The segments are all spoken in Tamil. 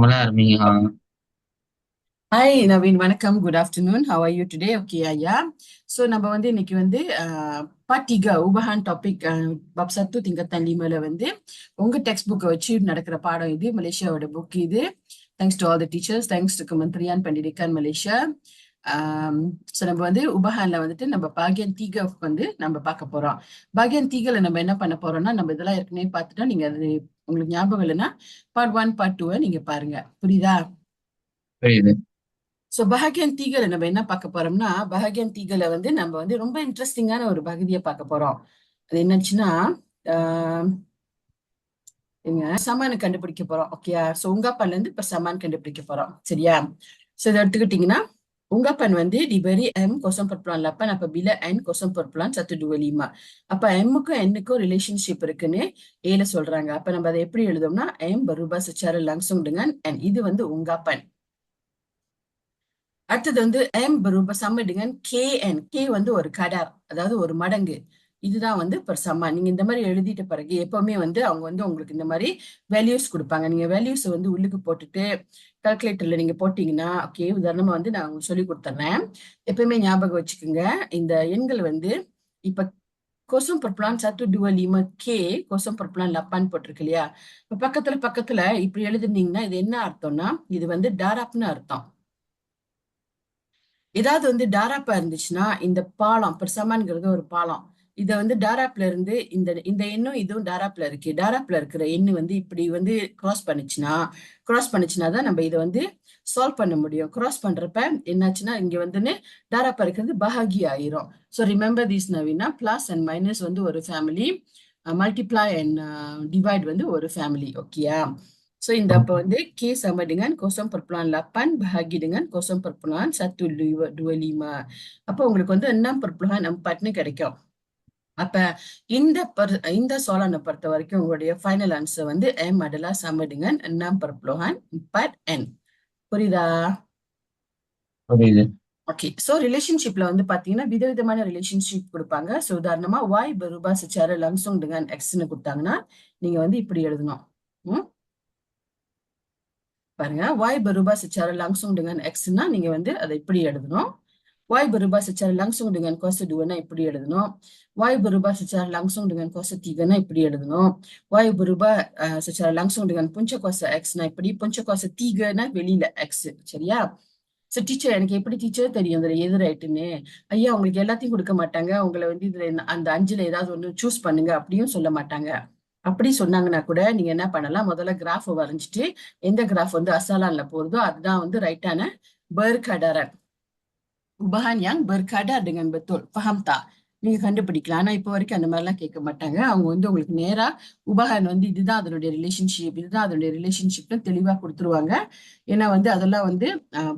நார்மலா இருப்பீங்க. ஹாய் நவீன், வணக்கம். Good afternoon. How are you today? Okay ஐயா. ஸோ நம்ம வந்து இன்னைக்கு வந்து part 3 உபஹான் டாபிக் பப் 1 tingkatan 5ல வந்து உங்க டெக்ஸ்ட் புக்கை வச்சு நடக்கிற பாடம் இது. மலேசியாவோட புக் இது. Thanks to all the teachers, thanks to Kementerian Pendidikan Malaysia. So நம்ம வந்து உபஹான்ல வந்துட்டு நம்ம பாகியன் தீக வந்து நம்ம பார்க்க போறோம். பாகியன் தீகல நம்ம என்ன பண்ண போறோம்னா, நம்ம இதெல்லாம் ஏற்கனவே பார்த்துட்டோம். நீங்க அது உங்களுக்கு ஞாபகம் இல்லைன்னா part 1 part 2 நீங்க பாருங்க. புரியுதா? புரியுது. ஸோ பஹாகியன் தீகல நம்ம என்ன பார்க்க போறோம்னா, பஹாகியன் தீகல வந்து நம்ம வந்து ரொம்ப இன்ட்ரெஸ்டிங்கான ஒரு பகுதியை பார்க்க போறோம். அது என்னச்சுன்னா, ஆஹ் எங்க சமான் கண்டுபிடிக்க போறோம். ஓகேயா? ஸோ உங்காப்பான்ல இருந்து இப்ப சமான் கண்டுபிடிக்க போறோம். சரியா? ஸோ இதை எடுத்துக்கிட்டீங்கன்னா, ungkapan வந்து diberi M 0,8 அப்ப bila N 0,125. அப்ப M-க்கும் N-க்கும் ரிலேஷன்ஷிப் இருக்குன்னு ஏல சொல்றாங்க. அப்ப நம்ம அதை எப்படி எழுதோம்னா, M berubah secara langsung dengan N. இது வந்து ungkapan. அடுத்தது வந்து M berubah sama dengan KN. K வந்து ஒரு கடார், அதாவது ஒரு மடங்கு. இதுதான் வந்து பெர்சமா. நீங்க இந்த மாதிரி எழுதிட்ட பிறகு எப்பவுமே வந்து அவங்க வந்து உங்களுக்கு இந்த மாதிரி வேல்யூஸ் கொடுப்பாங்க. நீங்க வேல்யூஸ் வந்து உள்ளுக்கு போட்டுட்டு கால்குலேட்டர்ல நீங்க போட்டீங்கன்னா, ஓகே, உதாரணமா வந்து நான் உங்களுக்கு சொல்லி கொடுத்துறேன். எப்பயுமே ஞாபகம் வச்சுக்கோங்க, இந்த எண்கள் வந்து இப்ப கோசம் பர்பலான் சத்து டுவலிம கே கோசம் பர்பலான் லப்பான் போட்டிருக்கு இல்லையா? இப்ப பக்கத்துல பக்கத்துல இப்படி எழுதுனீங்கன்னா இது என்ன அர்த்தம்னா, இது வந்து டாராப்னு அர்த்தம். ஏதாவது வந்து டாராப்பா இருந்துச்சுன்னா, இந்த பாலம் பெர்சமான்ங்கிறது ஒரு பாலம். இத வந்து டாராப்ல இருந்து இந்த இந்த எண்ணும் இதுவும் டாராப்ல இருக்கு. டாராப்ல இருக்கிற எண்ணு வந்து இப்படி வந்து கிராஸ் பண்ணுச்சுன்னா தான் நம்ம இதை வந்து சால்வ் பண்ண முடியும். கிராஸ் பண்றப்ப என்னாச்சுன்னா, இங்க வந்துன்னு டாராப்பா இருக்கிறது பஹாகி ஆயிரும். So remember these Naveena, plus and minus வந்து ஒரு ஃபேமிலி, மல்டிப்ளை அண்ட் டிவைட் வந்து ஒரு ஃபேமிலி. ஓகேயா? So இந்த அப்ப வந்து K sama dengan 0,8 bahagi dengan 0,125. அப்ப உங்களுக்கு வந்து 6,4ன்னு கிடைக்கும். அப்ப இந்த சோலனை பொறுத்த வரைக்கும் உங்களுடைய ஃபைனல் ஆன்சர் வந்து M adalah sama dengan 6,4N. புரியுதா? புரியுது. ஓகே. சோ ரிலேஷன்ஷிப்ல வந்து பாத்தீங்கன்னா விதவிதமான ரிலேஷன்ஷிப் கொடுப்பாங்க. சோ உதாரணமா Y berubah secara langsung dengan X-ன்னு கொடுத்தாங்கன்னா நீங்க வந்து இப்படி எழுதணும். ம் பாருங்க, Y berubah secara langsung dengan X-னா நீங்க வந்து அதை இப்படி எழுதணும். Y berubah secara langsung dengan kuasa 2னா இப்படி எழுதணும். Y berubah secara langsung dengan kuasa 3னா இப்படி எழுதணும். Y berubah secara langsung dengan punca kuasa X-னா இப்படி, punca kuasa 3னா வெளியில X. சரியா? சோ டீச்சர், எனக்கு எப்படி டீச்சர் தெரியும் இதுல எது ரைட்டுன்னு? ஐயா, உங்களுக்கு எல்லாத்தையும் கொடுக்க மாட்டாங்க. உங்களை வந்து இதுல அந்த 5ல ஏதாவது ஒண்ணு சூஸ் பண்ணுங்க அப்படியும் சொல்ல மாட்டாங்க. அப்படி சொன்னாங்கன்னா கூட நீங்க என்ன பண்ணலாம், முதல்ல கிராஃப் வரைஞ்சிட்டு எந்த கிராஃப் வந்து அசாலான்ல போறதோ அதுதான் வந்து ரைட்டான berkadaran. Ubahan yang berkadar dengan betul. Faham tak? நீங்க கண்டுபிடிக்கலாம். ஆனா இப்ப வரைக்கும் அந்த மாதிரிலாம் கேட்க மாட்டாங்க. அவங்க வந்து உங்களுக்கு நேரா உபஹான் வந்து இதுதான் அதனுடைய ரிலேஷன்ஷிப், இதுதான் அதனுடைய ரிலேஷன்ஷிப்னு தெளிவா கொடுத்துருவாங்க. ஏன்னா வந்து அதெல்லாம் வந்து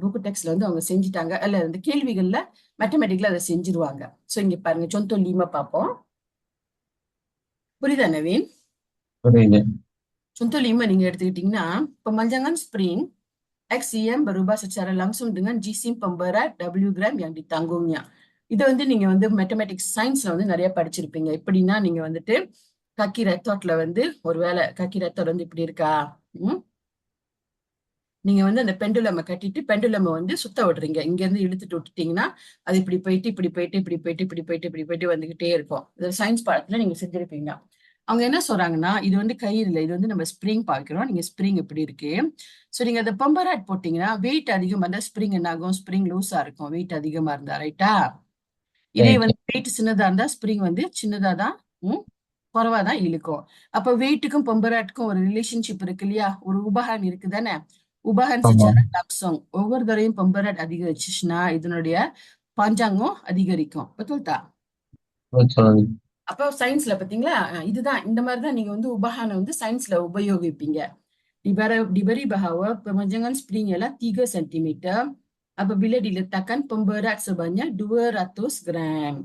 புக் டெக்ஸ்ட்ல வந்து அவங்க செஞ்சுட்டாங்க. அல்ல இந்த கேள்விகள்ல மேத்தமெட்டிக்ல அதை செஞ்சிருவாங்க. சோ இங்க பாருங்க, சொந்த லீமா பார்ப்போம். புரியுதா நவீன்? புரியுது. Contoh 5 நீங்க எடுத்துக்கிட்டீங்கன்னா, pemanjangan spring XCM berubah secara langsung dengan jisim pemberat W gram yang ditanggungnya. இது வந்து நீங்க வந்து மேத்தமெட்டிக்ஸ் சயின்ஸ்ல வந்து நிறைய படிச்சிருப்பீங்க. எப்படின்னா, நீங்க வந்துட்டு கக்கி ரெத்தாட்ல வந்து ஒருவேளை கக்கி ரெத்தாட் வந்து இப்படி இருக்கா? ம் நீங்க வந்து அந்த பெண்டுலமை கட்டிட்டு பெண்டுலமை வந்து சுத்த விடுறீங்க. இங்க இருந்து இழுத்துட்டு விட்டுட்டீங்கன்னா அது இப்படி போயிட்டு இப்படி போயிட்டு இப்படி போயிட்டு இப்படி போயிட்டு இப்படி போயிட்டு வந்துகிட்டே இருக்கும். இது சயின்ஸ் பாடத்துல நீங்க செஞ்சிருப்பீங்க. அவங்க என்ன சொல்றாங்கன்னா, இது வந்து கயிறு இல்லை, இது வந்து நம்ம ஸ்ப்ரிங் பார்க்கிறோம். நீங்க ஸ்ப்ரிங் இப்படி இருக்கு. சோ நீங்க அந்த பம்பராட் போட்டீங்கன்னா வெயிட் அதிகமா இருந்தா ஸ்ப்ரிங் என்ன ஆகும்? ஸ்ப்ரிங் லூஸா இருக்கும், வெயிட் அதிகமா இருந்தா. ரைட்டா? இதே ரைட்டு. வந்து வெயிட் சின்னதா இருந்தா ஸ்ப்ரிங் வந்து சின்னதா தான் குறைவா தான் இழுக்கும். அப்ப வெயிட்டுக்கும் பம்பராட்டுக்கும் ஒரு ரிலேஷன்ஷிப் இருக்கு இல்லையா? ஒரு உபகான் இருக்கு தானே? உபகான் ஆமா. செச்சார லாப்ஸாங். ஒவ்வொரு தடவையும் பம்பராட் அதிகரிச்சுச்சுன்னா இதனுடைய பஞ்சாங்கம் அதிகரிக்கும். பத்துல்தா? சொல்லுங்க. அப்போ சயின்ஸ்ல பாத்தீங்களா? இதுதான் இந்த மாதிரிதான் நீங்க வந்து உபகானை வந்து சயின்ஸ்ல உபயோகிப்பீங்க. Diberi bahawa pemajangan spring ialah 3 cm apabila diletakkan pemberat sebanyak 200 gram.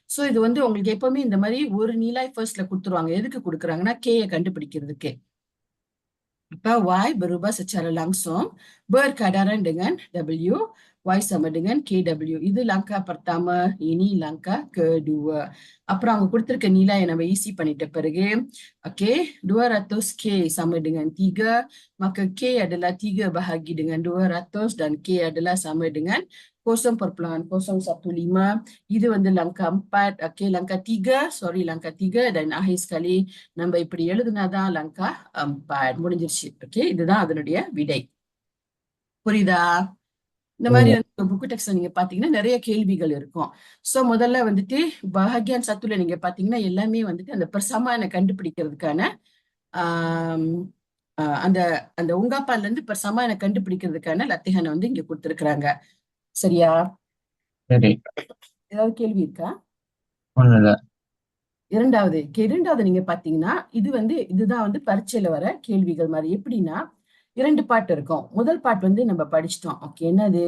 So இது வந்து உங்களுக்கு எப்பவுமே இந்த மாதிரி ஒரு நீலாய் ஃபர்ஸ்ட்ல கொடுத்துருவாங்க. எதுக்கு கொடுக்குறாங்கன்னா கேய கண்டுபிடிக்கிறதுக்கு. அப்ப Y berubah secara langsung berkadaran dengan W. Y sama dengan KW. Itu langkah pertama, ini langkah kedua. அப்புறம் அவங்க கொடுத்திருக்க நிலையை நம்ம ஈஸி பண்ணிட்ட பிறகு, okay, 200K sama dengan 3, maka K adalah 3 bahagi dengan 200 dan K adalah sama dengan 0,015. இது வந்து langkah 4, okay, langkah 3, sorry, langkah 3 dan akhir sekali நம்ம இப்படி எழுதுனாதான் langkah 4 முடிஞ்சிருச்சு. ஓகே, இதுதான் அதனுடைய விடை. புரியுதா? இந்த மாதிரி புரியுது. வந்து புக்கு டெக்ஸ்ட்ல நீங்க பாத்தீங்கன்னா நிறைய கேள்விகள் இருக்கும். சோ முதல்ல வந்துட்டு பாக்யான் சத்துல நீங்க பாத்தீங்கன்னா எல்லாமே வந்துட்டு அந்த பெர்சமான கண்டுபிடிக்கிறதுக்கான ஆஹ் அந்த அந்த உங்காப்பால இருந்து பெர்சமான கண்டுபிடிக்கிறதுக்கான லத்திகனை வந்து இங்க கொடுத்திருக்கிறாங்க. சரியா? சரி. ஏதாவது கேள்வி இருக்கா? ஒண்ணும் இல்ல. இரண்டாவது நீங்க பாத்தீங்கன்னா இது வந்து இதுதான் வந்து பரீட்சையில வர கேள்விகள் மாதிரி. எப்படின்னா 2 பாட்டு இருக்கும். முதல் பாட்டு வந்து நம்ம படிச்சிட்டோம். ஓகே, என்னது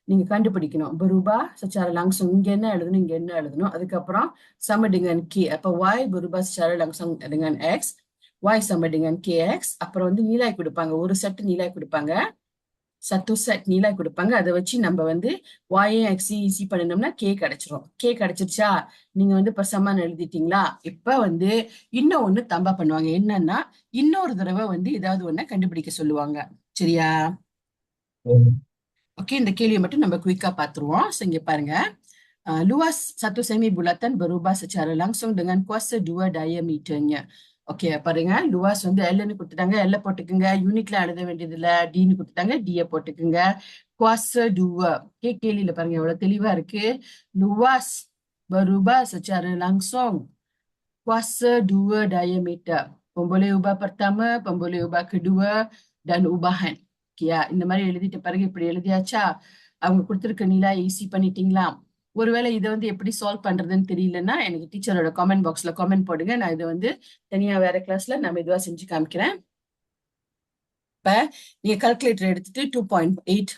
நீங்க கண்டுபிடிக்கணும். பருபா secara langsung இங்க என்ன எழுதணும், இங்க என்ன எழுதணும். அதுக்கப்புறம் sama dengan k. அப்ப y berubah secara langsung dengan x, y sama dengan kx. அப்புறம் வந்து நீலாய் கொடுப்பாங்க, ஒரு செட் நீலாய் கொடுப்பாங்க, சத்து செட் நீலாய் கொடுப்பாங்க. அதை வச்சு நம்ம வந்து y x ஈஸி பண்ணணும்னா k கிடைச்சிரும். k கிடைச்சிருச்சா, நீங்க வந்து பசமான்னு எழுதிட்டீங்களா? இப்ப வந்து இன்னும் ஒண்ணு தம்பா பண்ணுவாங்க. என்னன்னா இன்னொரு தடவை வந்து ஏதாவது ஒண்ண கண்டுபிடிக்க சொல்லுவாங்க. சரியா? சரி. ஓகே, இந்த கேள்வியை மட்டும் நம்ம குயிக்கா பாத்துருவோம். So, இங்க பாருங்க. Luas satu semi bulatan berubah secara langsung dengan kuasa 2 diameternya. Okay, பாருங்க, luas வந்து L-ன்னு கொடுத்துட்டாங்க, L போட்டுக்குங்க. யூனிட்ல எழுத வேண்டியது இல்ல, D-ன்னு கொடுத்துட்டாங்க, D-ய போட்டுக்குங்க. kuasa 2. ஓகே, கேள்வியில பாருங்க எவ்வளவு தெளிவா இருக்கு. Luas berubah secara langsung kuasa 2 diameter. Pemboleh ubah pertama, pemboleh ubah kedua, dan ubahan. ஓகேயா? இந்த மாதிரி எழுதிட்ட பிறகு இப்படி எழுதியாச்சா? அவங்க கொடுத்திருக்க நிலா ஈஸி பண்ணிட்டீங்களா? ஒருவேளை இதை வந்து எப்படி சால்வ் பண்றதுன்னு தெரியலன்னா எனக்கு டீச்சரோட காமெண்ட் பாக்ஸ்ல காமெண்ட் போடுங்க. நான் இதை வந்து தனியா வேற கிளாஸ்ல நான் இதுவா செஞ்சு காமிக்கிறேன். இப்ப நீங்க கால்குலேட்டர் எடுத்துட்டு 2.8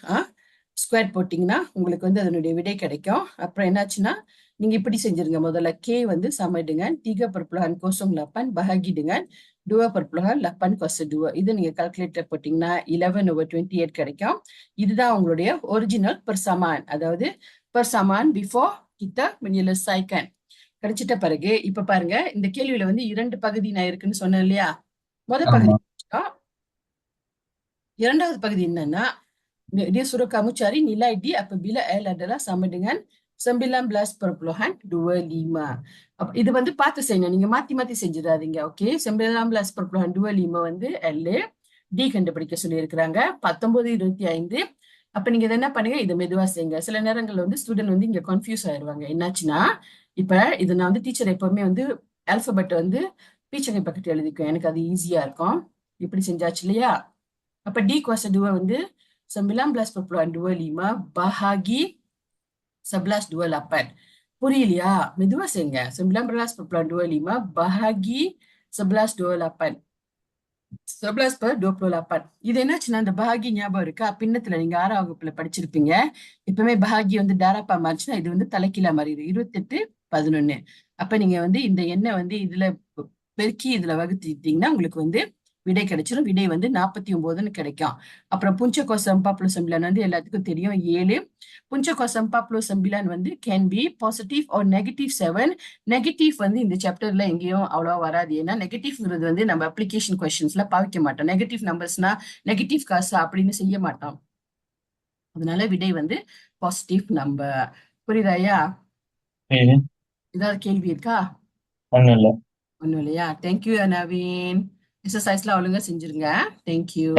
ஸ்கொயர் போட்டீங்கன்னா உங்களுக்கு வந்து அதனுடைய விடை கிடைக்கும். அப்புறம் என்னாச்சுன்னா நீங்க இப்படி செஞ்சிருங்க. முதல்ல k வந்து sama dengan 3/08 bahagi dengan 2/8 kuasa 2. இது நீங்க கால்குலேட்டர் போட்டீங்கன்னா 11/28 கிடைக்கும். இதுதான் உங்களுடைய ஒரிஜினல் பெர்சமான், அதாவது பெர்சமான் பிஃபோர் kita menyelesaikan. கிடைச்சிட்ட பிறகு இப்ப பாருங்க, இந்த கேள்வியில வந்து 2 பகுதி நான் இருக்குன்னு சொன்னேன் இல்லையா? முதல் பகுதி ஆமா. இரண்டாவது பகுதி என்னன்னா dia suruh kamu cari nilai D apabila L adalah sama dengan 19/25. இது வந்து பார்த்து செய்யணும், நீங்க மாத்தி மாத்தி செஞ்சிடாதீங்க. ஓகே, 19/25 வந்து L, D கண்டுபிடிக்க சொல்லி இருக்கிறாங்க. 19/25. அப்ப நீங்க இதை என்ன பண்ணுங்க, இதை மெதுவா செய்யுங்க. சில நேரங்கள்ல வந்து ஸ்டூடெண்ட் வந்து இங்க கன்ஃபியூஸ் ஆயிருவாங்க. என்னாச்சுன்னா இப்ப இது நான் வந்து டீச்சர் எப்பவுமே வந்து ஆல்பபெட் வந்து பீச்சங்கை பக்கத்து எழுதிக்குவேன், எனக்கு அது ஈஸியா இருக்கும். இப்படி செஞ்சாச்சு இல்லையா? அப்ப D kuasa 2 வந்து 19/25 bahagi 11/28. புரியலையா? மெதுவா செய்யுங்க. 19/25 bahagi 11/28. 11/28. இது என்னாச்சுன்னா இந்த பாகி ஞாபகம் இருக்கா? பின்னத்துல நீங்க 6ஆம் வகுப்புல படிச்சிருப்பீங்க. எப்பவுமே பாகி வந்து டாராப்பா மாறிச்சுன்னா இது வந்து தலைக்கீழா மாறிடுது, 28/11. அப்ப நீங்க வந்து இந்த எண்ணை வந்து இதுல பெருக்கி இதுல வகுத்துட்டீங்கன்னா உங்களுக்கு வந்து விடை கிடைச்சிடும். விடை வந்து 49ன்னு கிடைக்கும். அப்புறம் புஞ்ச கோசம் 49 வந்து எல்லாத்துக்கும் தெரியும் 7. புஞ்ச கோசம் 49 வந்து can be positive or -7. Negative வந்து இந்த சாப்டர்ல எங்கேயும் அவ்வளவா வராது. ஏன்னா நெகட்டிவ்ங்கிறது வந்து நம்ம அப்ளிகேஷன் கொஸ்டின்ஸ்ல பாவிக்க மாட்டோம். நெகட்டிவ் நம்பர்ஸ்னா நெகட்டிவ் காசு அப்படின்னு செய்ய மாட்டோம். அதனால விடை வந்து பாசிட்டிவ் நம்பர். புரியுதாயா? சரி. ஏதாவது கேள்வி இருக்கா? ஒண்ணும் இல்ல. ஒண்ணும் இல்லையா? தேங்க்யூ நவீன். எக்ஸசைஸ்லாம் ஒழுங்கா செஞ்சிருங்க. தேங்க்யூ.